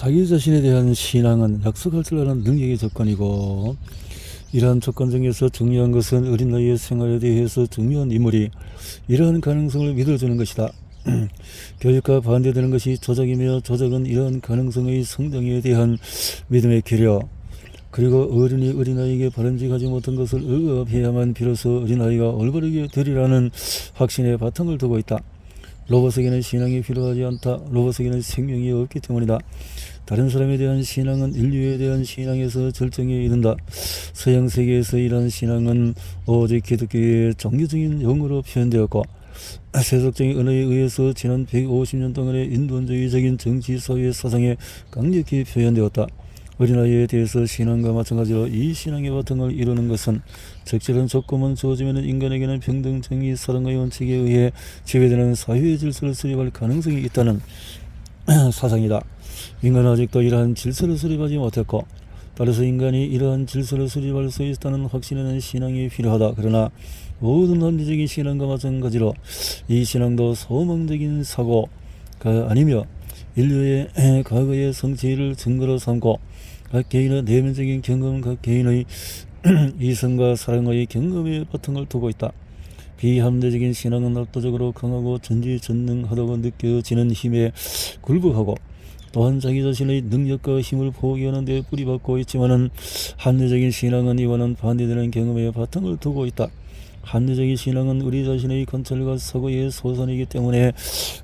자기 자신에 대한 신앙은 약속할 줄 아는 능력의 조건이고, 이러한 조건 중에서 중요한 것은 어린 나이의 생활에 대해서 중요한 인물이 이러한 가능성을 믿어주는 것이다. 교육과 반대되는 것이 조작이며, 조작은 이러한 가능성의 성장에 대한 믿음의 기려. 그리고 어른이 어린아이에게 바람직하지 못한 것을 억압해야만 비로소 어린아이가 올바르게 되리라는 확신의 바탕을 두고 있다. 로봇에게는 신앙이 필요하지 않다. 로봇에게는 생명이 없기 때문이다. 다른 사람에 대한 신앙은 인류에 대한 신앙에서 절정에 이른다. 서양 세계에서 이러한 신앙은 오직 기독교의 종교적인 용어로 표현되었고, 세속적인 언어에 의해서 지난 150년 동안의 인본주의적인 정치 사회 사상에 강력히 표현되었다. 어린아이에 대해서 신앙과 마찬가지로 이 신앙의 바탕을 이루는 것은 적절한 조건만 주어지면 인간에게는 평등, 정의, 사랑의 원칙에 의해 지배되는 사회의 질서를 수립할 가능성이 있다는 사상이다. 인간은 아직도 이러한 질서를 수립하지 못했고, 따라서 인간이 이러한 질서를 수립할 수 있다는 확신에는 신앙이 필요하다. 그러나 모든 합리적인 신앙과 마찬가지로 이 신앙도 소망적인 사고가 아니며 인류의 과거의 성취를 증거로 삼고, 각 개인의 내면적인 경험, 각 개인의 이성과 사랑의 경험의 바탕을 두고 있다. 비합리적인 신앙은 압도적으로 강하고 전지전능하다고 느껴지는 힘에 굴복하고, 또한 자기 자신의 능력과 힘을 포기하는 데 뿌리박고 있지만은, 합리적인 신앙은 이와는 반대되는 경험의 바탕을 두고 있다. 합리적인 신앙은 우리 자신의 관찰과 사고의 소산이기 때문에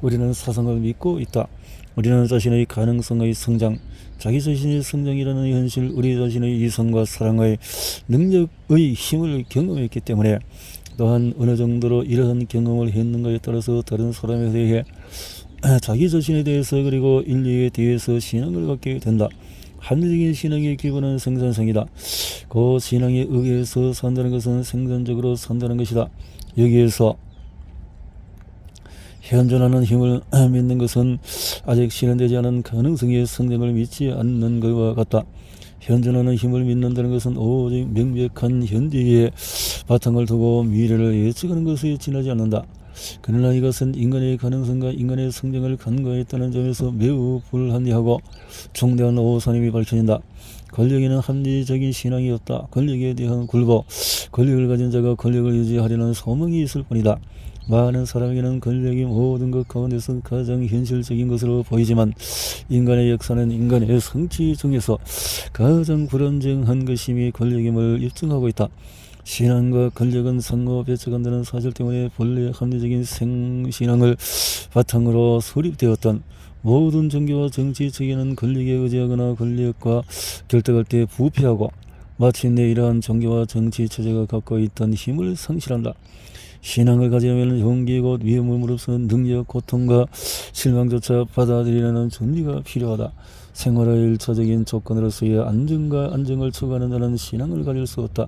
우리는 사상을 믿고 있다. 우리는 자신의 가능성의 성장, 자기 자신의 성장이라는 현실, 우리 자신의 이성과 사랑의 능력의 힘을 경험했기 때문에, 또한 어느 정도로 이러한 경험을 했는가에 따라서 다른 사람에 대해, 자기 자신에 대해서, 그리고 인류에 대해서 신앙을 갖게 된다. 합리적인 신앙의 기본은 생산성이다. 그 신앙에 의해서 산다는 것은 생산적으로 산다는 것이다. 여기에서 현존하는 힘을 믿는 것은 아직 실현되지 않은 가능성의 성장을 믿지 않는 것과 같다. 현존하는 힘을 믿는다는 것은 오직 명백한 현재의 바탕을 두고 미래를 예측하는 것에 지나지 않는다. 그러나 이것은 인간의 가능성과 인간의 성장을 간과했다는 점에서 매우 불합리하고 중대한 오산임이 밝혀진다. 권력에는 합리적인 신앙이 없다. 권력에 대한 굴복, 권력을 가진 자가 권력을 유지하려는 소망이 있을 뿐이다. 많은 사람에게는 권력이 모든 것 가운데서 가장 현실적인 것으로 보이지만, 인간의 역사는 인간의 성취 중에서 가장 불안정한 것임이 권력임을 입증하고 있다. 신앙과 권력은 상호 배척한다는 사실 때문에 본래 합리적인 신앙을 바탕으로 수립되었던 모든 종교와 정치 체계는 권력에 의지하거나 권력과 결탁할 때 부패하고, 마침내 이러한 종교와 정치 체제가 갖고 있던 힘을 상실한다. 신앙을 가지려면 용기 곧 위험을 무릅쓰는 능력, 고통과 실망조차 받아들이려는 준비가 필요하다. 생활의 일차적인 조건으로서의 안정과 안정을 추구하는 자는 신앙을 가질 수 없다.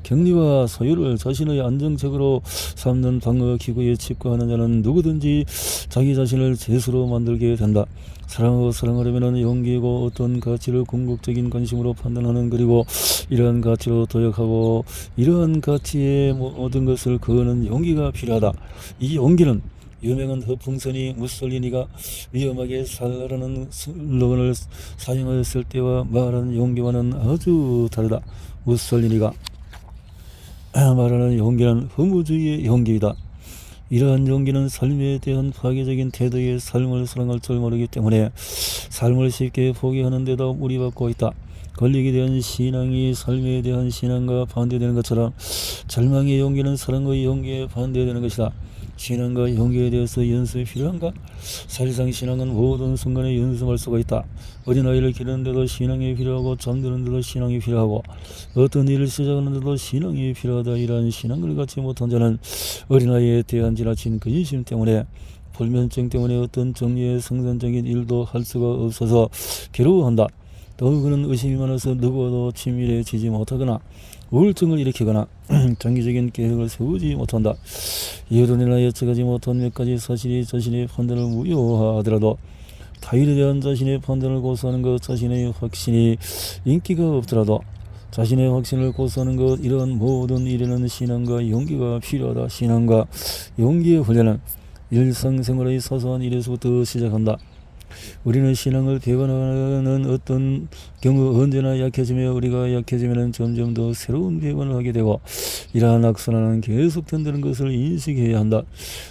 격리와 소유를 자신의 안정적으로 삼는 방어 기구에 집과하는 자는 누구든지 자기 자신을 죄수로 만들게 된다. 사랑하고 사랑하려면 용기고 어떤 가치를 궁극적인 관심으로 판단하는, 그리고 이러한 가치로 도약하고 이러한 가치의 모든 것을 거는 용기가 필요하다. 이 용기는 유명한 허풍선이 무솔리니가 위험하게 살라라는 슬로건을 사용하였을 때와 말하는 용기와는 아주 다르다. 무솔리니가 말하는 용기는 허무주의의 용기이다. 이러한 용기는 삶에 대한 파괴적인 태도의 삶을 사랑할 줄 모르기 때문에 삶을 쉽게 포기하는 데도 무리받고 있다. 권력에 대한 신앙이 삶에 대한 신앙과 반대되는 것처럼 절망의 용기는 사랑의 용기에 반대되는 것이다. 신앙과 용기에 대해서 연습이 필요한가? 사실상 신앙은 모든 순간에 연습할 수가 있다. 어린아이를 기르는데도 신앙이 필요하고, 잠드는데도 신앙이 필요하고, 어떤 일을 시작하는데도 신앙이 필요하다. 이러한 신앙을 갖지 못한 자는 어린아이에 대한 지나친 근심 때문에, 불면증 때문에 어떤 종류의 생산적인 일도 할 수가 없어서 괴로워한다. 또 그는 의심이 많아서 누구와도 친밀해지지 못하거나 우울증을 일으키거나 장기적인 계획을 세우지 못한다. 여론이나 예측하지 못한 몇 가지 사실이 자신의 판단을 무효하더라도, 타인에 대한 자신의 판단을 고수하는 것, 자신의 확신이 인기가 없더라도 자신의 확신을 고수하는 것, 이러한 모든 일에는 신앙과 용기가 필요하다. 신앙과 용기의 훈련은 일상생활의 사소한 일에서부터 시작한다. 우리는 신앙을 배반하는 어떤 경우 언제나 약해지며 우리가 약해지면 점점 더 새로운 배반을 하게 되고 이러한 악순환은 계속 된다는 것을 인식해야 한다.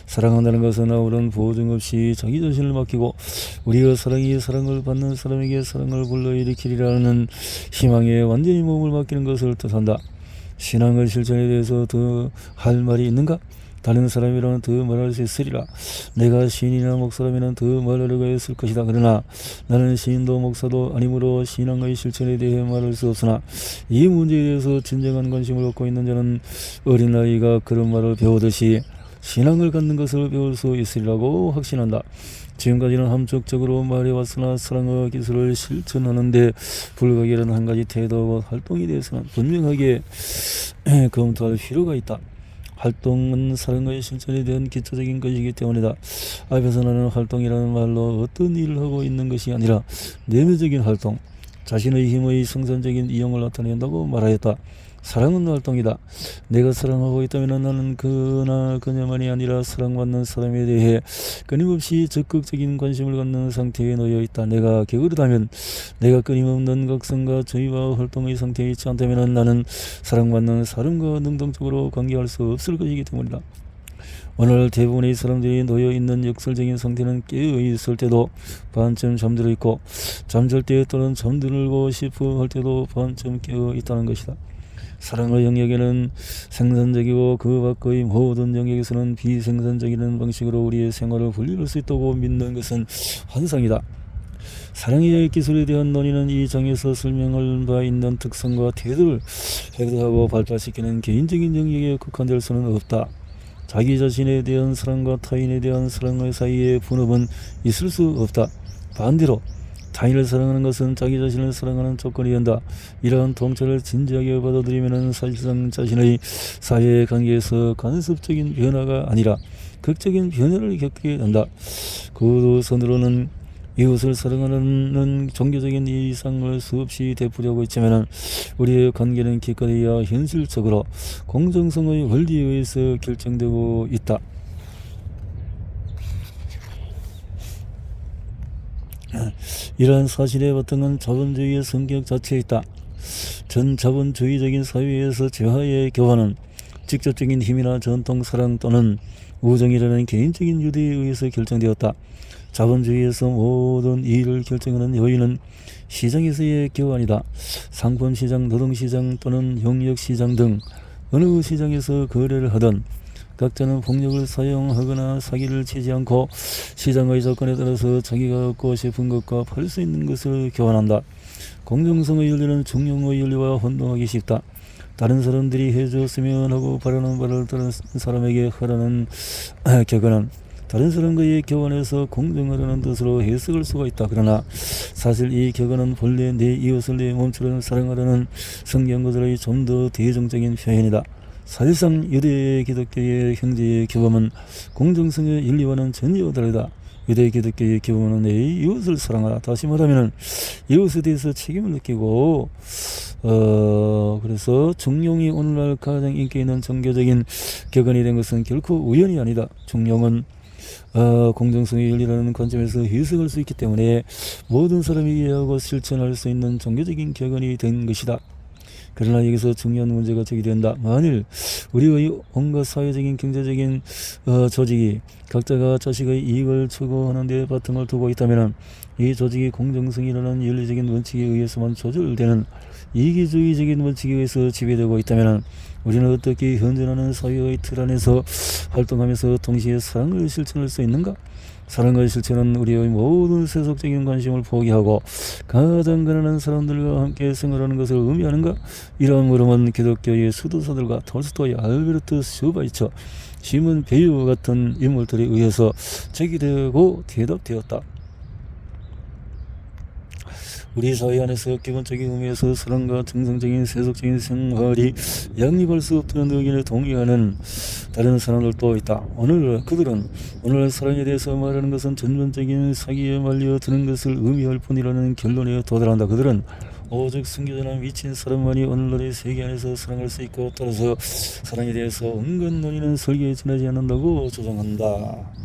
사랑한다는 것은 아무런 보증 없이 자기 자신을 맡기고 우리의 사랑이 사랑을 받는 사람에게 사랑을 불러일으키리라는 희망에 완전히 몸을 맡기는 것을 뜻한다. 신앙의 실천에 대해서 더 할 말이 있는가? 다른 사람이라면 더 말할 수 있으리라. 내가 시인이나 목사라면 더 말하려고 했을 것이다. 그러나 나는 시인도 목사도 아니므로 신앙의 실천에 대해 말할 수 없으나 이 문제에 대해서 진정한 관심을 갖고 있는 자는 어린아이가 그런 말을 배우듯이 신앙을 갖는 것을 배울 수 있으리라고 확신한다. 지금까지는 함축적으로 말해왔으나 사랑의 기술을 실천하는데 불가결한 한 가지 태도와 활동에 대해서는 분명하게 검토할 필요가 있다. 활동은 사랑의 실천에 대한 기초적인 것이기 때문이다. 앞에서 나는 활동이라는 말로 어떤 일을 하고 있는 것이 아니라 내면적인 활동, 자신의 힘의 생산적인 이용을 나타낸다고 말하였다. 사랑은 활동이다. 내가 사랑하고 있다면 나는 그나 그녀만이 아니라 사랑받는 사람에 대해 끊임없이 적극적인 관심을 갖는 상태에 놓여 있다. 내가 게으르다면, 내가 끊임없는 각성과 조의와 활동의 상태에 있지 않다면 나는 사랑받는 사람과 능동적으로 관계할 수 없을 것이기 때문이다. 오늘 대부분의 사람들이 놓여 있는 역설적인 상태는 깨어 있을 때도 반쯤 잠들어 있고 잠잘 때 또는 잠들고 싶어 할 때도 반쯤 깨어 있다는 것이다. 사랑의 영역에는 생산적이고 그 밖의 모든 영역에서는 비생산적인 방식으로 우리의 생활을 분리할 수 있다고 믿는 것은 환상이다. 사랑의 기술에 대한 논의는 이 장에서 설명할 바 있는 특성과 태도를 해소하고 발달시키는 개인적인 영역에 국한될 수는 없다. 자기 자신에 대한 사랑과 타인에 대한 사랑의 사이에 분업은 있을 수 없다. 반대로 타인을 사랑하는 것은 자기 자신을 사랑하는 조건이 된다. 이러한 통찰을 진지하게 받아들이면 사실상 자신의 사회 관계에서 간섭적인 변화가 아니라 극적인 변화를 겪게 된다. 그 선으로는 이웃을 사랑하는 종교적인 이상을 수없이 되풀이하고 있지만 우리의 관계는 기껏해야 현실적으로 공정성의 원리에 의해서 결정되고 있다. 이러한 사실의 바탕은 자본주의의 성격 자체에 있다. 전 자본주의적인 사회에서 재화의 교환은 직접적인 힘이나 전통 사랑 또는 우정이라는 개인적인 유대에 의해서 결정되었다. 자본주의에서 모든 일을 결정하는 요인은 시장에서의 교환이다. 상품시장, 노동시장 또는 용역시장 등 어느 시장에서 거래를 하든 각자는 폭력을 사용하거나 사기를 치지 않고 시장의 조건에 따라서 자기가 얻고 싶은 것과 팔 수 있는 것을 교환한다. 공정성의 윤리는 중용의 윤리와 혼동하기 쉽다. 다른 사람들이 해줬으면 하고 바라는 바를 다른 사람에게 하라는 격언은 다른 사람과의 교환에서 공정하라는 뜻으로 해석할 수가 있다. 그러나 사실 이 격언은 본래 내 이웃을 내 몸처럼 사랑하라는 성경 구절의 좀 더 대중적인 표현이다. 사실상 유대 기독교의 형제의 교범은 공정성의 윤리와는 전혀 다르다. 유대 기독교의 교범은 내 이웃을 사랑하라. 다시 말하면 이웃에 대해서 책임을 느끼고 그래서 중용이 오늘날 가장 인기 있는 종교적인 격언이 된 것은 결코 우연이 아니다. 중용은 공정성의 윤리라는 관점에서 해석할 수 있기 때문에 모든 사람이 이해하고 실천할 수 있는 종교적인 격언이 된 것이다. 그러나 여기서 중요한 문제가 제기된다. 만일 우리의 온갖 사회적인 경제적인 조직이 각자가 자식의 이익을 추구하는 데 바탕을 두고 있다면 이 조직이 공정성이라는 윤리적인 원칙에 의해서만 조절되는 이기주의적인 원칙에 의해서 지배되고 있다면 우리는 어떻게 현존하는 사회의 틀 안에서 활동하면서 동시에 사랑을 실천할 수 있는가? 사랑과 실천은 우리의 모든 세속적인 관심을 포기하고 가장 가난한 사람들과 함께 생활하는 것을 의미하는가? 이러한 물음은 기독교의 수도사들과 톨스토이, 알베르트 슈바이처, 시몬 베이어 같은 인물들에 의해서 제기되고 대답되었다. 우리 사회 안에서 기본적인 의미에서 사랑과 정상적인 세속적인 생활이 양립할 수 없다는 의견에 동의하는 다른 사람들도 있다. 그들은 오늘 사랑에 대해서 말하는 것은 전반적인 사기에 말려드는 것을 의미할 뿐이라는 결론에 도달한다. 그들은 오직 순교자나 미친 사람만이 오늘날의 세계 안에서 사랑할 수 있고 따라서 사랑에 대해서 온갖 논의는 설계에 지나지 않는다고 주장한다.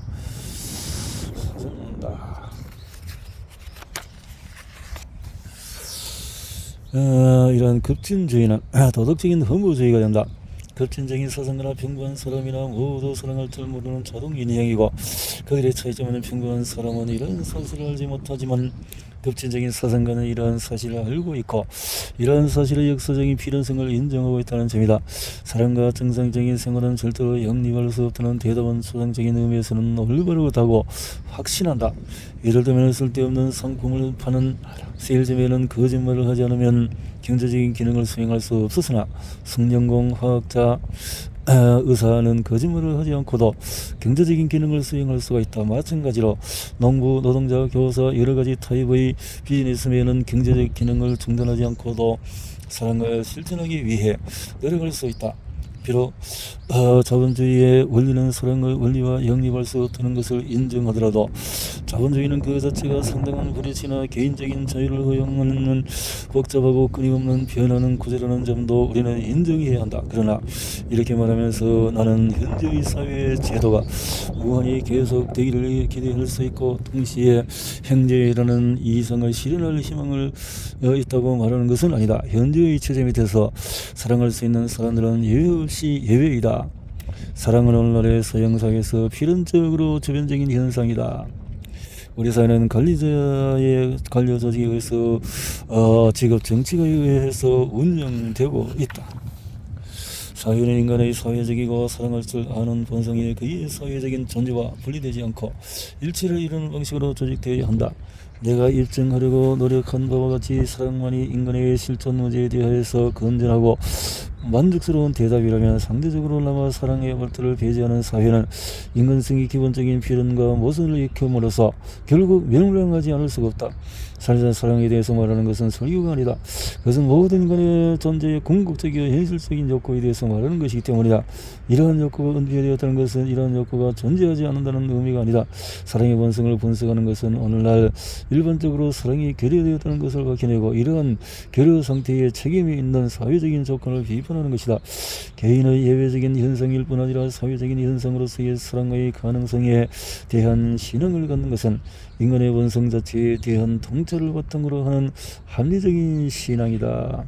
이런 급진주의는 도덕적인 허무주의가 된다. 급진적인 사상가나 평범한 사람이나 모두 사랑할 줄 모르는 자동인형이고 그들의 차이점은 평범한 사람은 이런 사실을 알지 못하지만 급진적인 사상가는 이러한 사실을 알고 있고 이러한 사실의 역사적인 필연성을 인정하고 있다는 점이다. 사람과 정상적인 생활은 절대로 영립할 수 없다는 대답은 초상적인 의미에서는 올바르다고 확신한다. 예를 들면 쓸데없는 상품을 파는 세일즈맨은 거짓말을 하지 않으면 경제적인 기능을 수행할 수 없었으나 성년공, 화학자, 의사는 거짓말을 하지 않고도 경제적인 기능을 수행할 수가 있다. 마찬가지로 농부, 노동자, 교사 여러 가지 타입의 비즈니스맨은 경제적 기능을 중단하지 않고도 사람을 실천하기 위해 노력할 수 있다. 비록 자본주의의 원리는 사랑의 원리와 영립할 수 없다는 것을 인정하더라도 자본주의는 그 자체가 상당한 불의치나 개인적인 자유를 허용하는 복잡하고 끊임없는 변하는 구조라는 점도 우리는 인정해야 한다. 그러나 이렇게 말하면서 나는 현재의 사회의 제도가 무한히 계속되기를 기대할 수 있고 동시에 현재라는 이상을 실현할 희망을 있다고 말하는 것은 아니다. 현재의 체제 밑에서 사랑할 수 있는 사람들은 예외 없이 예외이다. 사랑은 오늘날의 서양사회에서 필연적으로 주변적인 현상이다. 우리 사회는 관리자의 관료 조직에 의해서 직업 정치가 의해서 운영되고 있다. 사회는 인간의 사회적이고 사랑할 줄 아는 본성이 그의 사회적인 존재와 분리되지 않고 일치를 이루는 방식으로 조직되어야 한다. 내가 입증하려고 노력한 바와 같이 사랑만이 인간의 실존 문제에 대하여서 건전하고 만족스러운 대답이라면 상대적으로나마 사랑의 발달을 배제하는 사회는 인간성의 기본적인 필연과 모순을 익힘으로써 결국 멸망하지 않을 수가 없다. 살자 사랑에 대해서 말하는 것은 설교가 아니다. 그것은 모든 인간의 존재의 궁극적이고 현실적인 욕구에 대해서 말하는 것이기 때문이다. 이러한 욕구가 은폐되었다는 것은 이러한 욕구가 존재하지 않는다는 의미가 아니다. 사랑의 본성을 분석하는 것은 오늘날 일반적으로 사랑이 결여되었다는 것을 밝혀내고 이러한 결여 상태에 책임이 있는 사회적인 조건을 비판하는 것이다. 개인의 예외적인 현상일 뿐 아니라 사회적인 현상으로서의 사랑의 가능성에 대한 신앙을 갖는 것은 인간의 본성 자체에 대한 통찰을 바탕으로 하는 합리적인 신앙이다.